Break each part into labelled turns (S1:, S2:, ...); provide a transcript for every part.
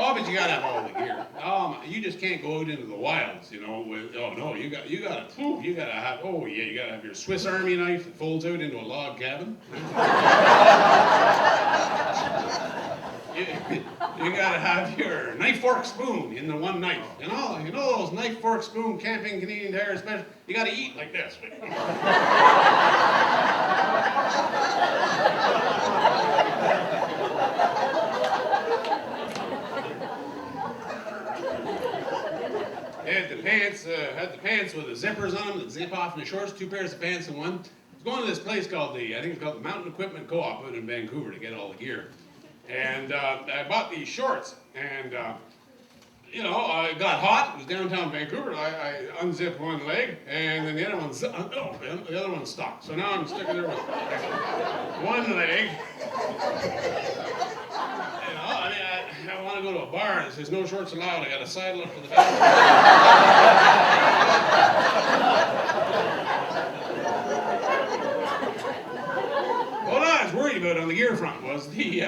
S1: Oh, but you gotta have all the gear. You just can't go out into the wilds, you know. With no, you gotta have. Oh yeah, you gotta have your Swiss Army knife that folds out into a log cabin. You gotta have your knife, fork, spoon in the one knife. You know those knife, fork, spoon camping Canadian Tire special. You gotta eat like this. Had the pants with the zippers on them that zip off in the shorts, 2 pairs of pants in one. I was going to this place called I think it's called the Mountain Equipment Co-op out in Vancouver to get all the gear. And I bought these shorts, and it got hot. It was downtown Vancouver. I unzipped one leg, and then the other one stuck. So now I'm stuck there with one leg. I want to go to a bar and it says no shorts allowed. I got to sidle up to the back. What I was worried about on the gear front was the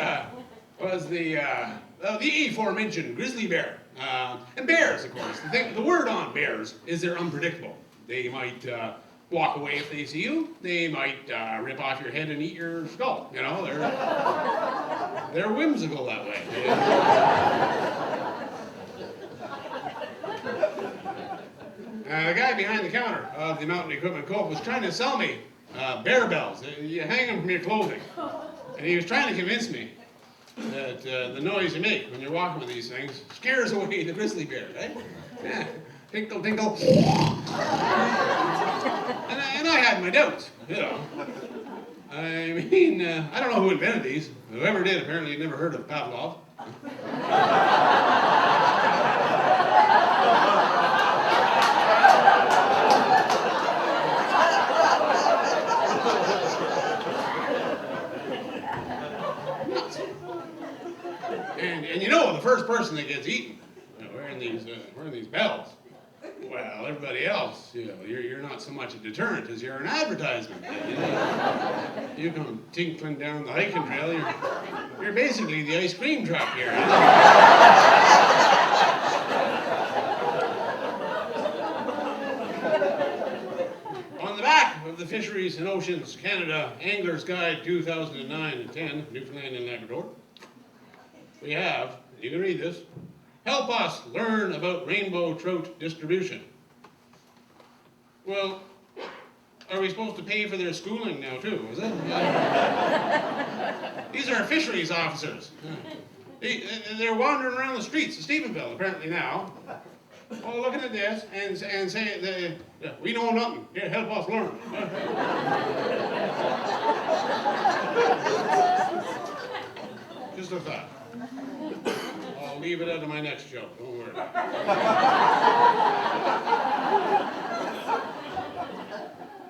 S1: aforementioned grizzly bear. And bears, of course. The word on bears is they're unpredictable. They might walk away if they see you. They might rip off your head and eat your skull. You know, they're whimsical that way. The guy behind the counter of the Mountain Equipment Co-op was trying to sell me bear bells. You hang them from your clothing. And he was trying to convince me that the noise you make when you're walking with these things scares away the grizzly bear, right? Yeah. Tinkle, tinkle. And I had my doubts, you know. I mean, I don't know who invented these. Whoever did apparently had never heard of Pavlov. And you know, the first person that gets eaten wearing these bells, well, everybody else, you're not so much a deterrent as you're an advertisement. You come tinkling down the hiking trail, you're basically the ice cream truck here. On the back of the Fisheries and Oceans Canada Angler's Guide 2009 and 10, Newfoundland and Labrador, we have, you can read this, help us learn about rainbow trout distribution. Well, are we supposed to pay for their schooling now too, is it? These are fisheries officers. They're wandering around the streets of Stephenville apparently now, all looking at this and saying, we know nothing, here, help us learn. Just a thought. I'll leave it out of my next show, don't worry.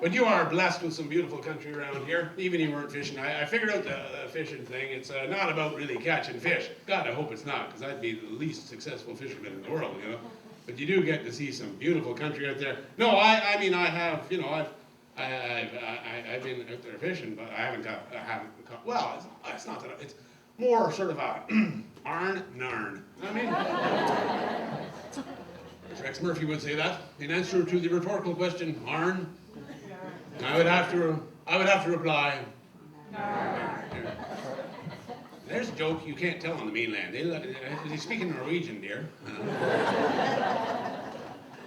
S1: But you are blessed with some beautiful country around here, even if you weren't fishing. I figured out the fishing thing. It's not about really catching fish. God, I hope it's not, because I'd be the least successful fisherman in the world, you know. But you do get to see some beautiful country out there. No, I mean, I have, you know, I've been out there fishing, but I haven't caught, well, it's not that, it's more sort of a arn narn. I mean, Rex Murphy would say that in answer to the rhetorical question, arn. I would have to reply. There's a joke you can't tell on the mainland. They speak in Norwegian, dear.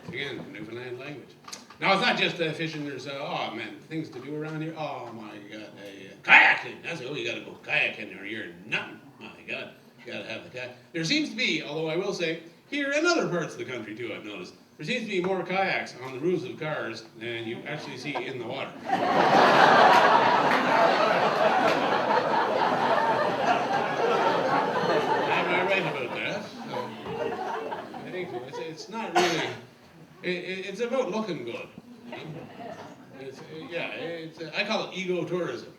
S1: Again, Newfoundland language. Now, it's not just fishing. There's, things to do around here. Oh, my God. Kayaking. That's you got to go kayaking or you're nothing. My God. You got to have the kayak. There seems to be, although I will say, here in other parts of the country, too, I've noticed, there seems to be more kayaks on the roofs of cars than you actually see in the water. Am I right about that? I think so. It's not really... It's about looking good. I call it ego tourism.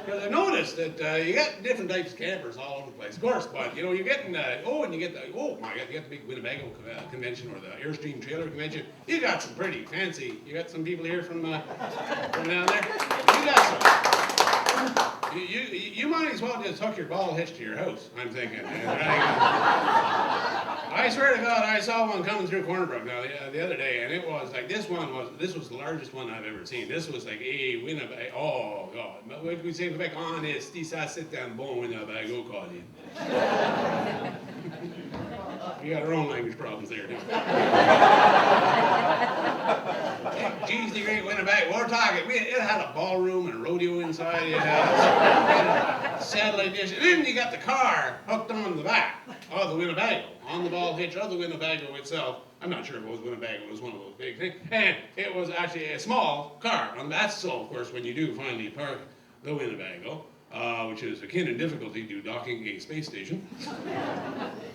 S1: Because I noticed that you got different types of campers all over the place. Of course, but you know, you're getting, oh my God, you got the big Winnebago convention or the Airstream Trailer Convention. You got some pretty fancy, you got some people here from down there. You got some. You might as well just hook your ball hitch to your house, I'm thinking. I swear to God, I saw one coming through Cornerbrook now the other day, and it was like, this was the largest one I've ever seen. This was like a Winnebago. Oh, God. What did we say in Quebec? Honesty, ça c'est un bon Winnebago, Colin. We got our own language problems there, too. Geez, the great Winnebago. We're talking. It had a ballroom and a rodeo inside. It had a satellite dish. And then you got the car hooked on the back of the Winnebago, on the ball hitch of the Winnebago itself. I'm not sure if it was Winnebago. It was one of those big things. And it was actually a small car. And that's so, of course, when you do finally park the Winnebago, which is akin in difficulty to docking a space station.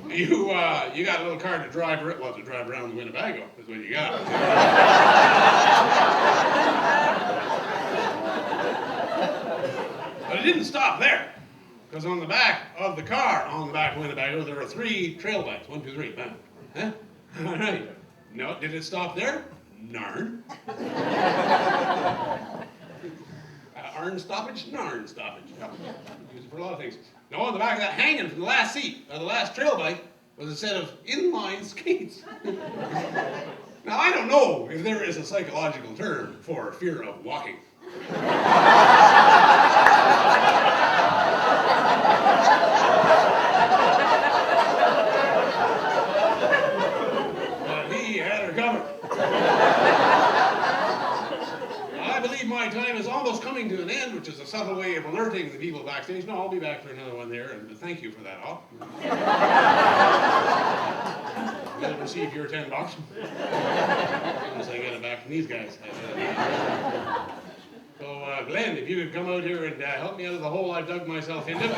S1: You got a little car to drive around the Winnebago is what you got. But it didn't stop there, because on the back of the car, on the back of the Winnebago, there are 3 trail lights. 1, 2, 3, bam. Huh? All right. No, did it stop there? Narn. Arn stoppage, narn stoppage. Use it for a lot of things. No, on the back of that, hanging from the last seat, of the last trail bike, was a set of inline skates. Now, I don't know if there is a psychological term for fear of walking. But he had her covered. I believe my time is almost coming to an end, which is a subtle way of alerting the people backstage. No, I'll be back for another one there, and thank you for that, all. You'll receive your $10. Once I get it back from these guys. So, Glenn, if you could come out here and help me out of the hole I've dug myself into.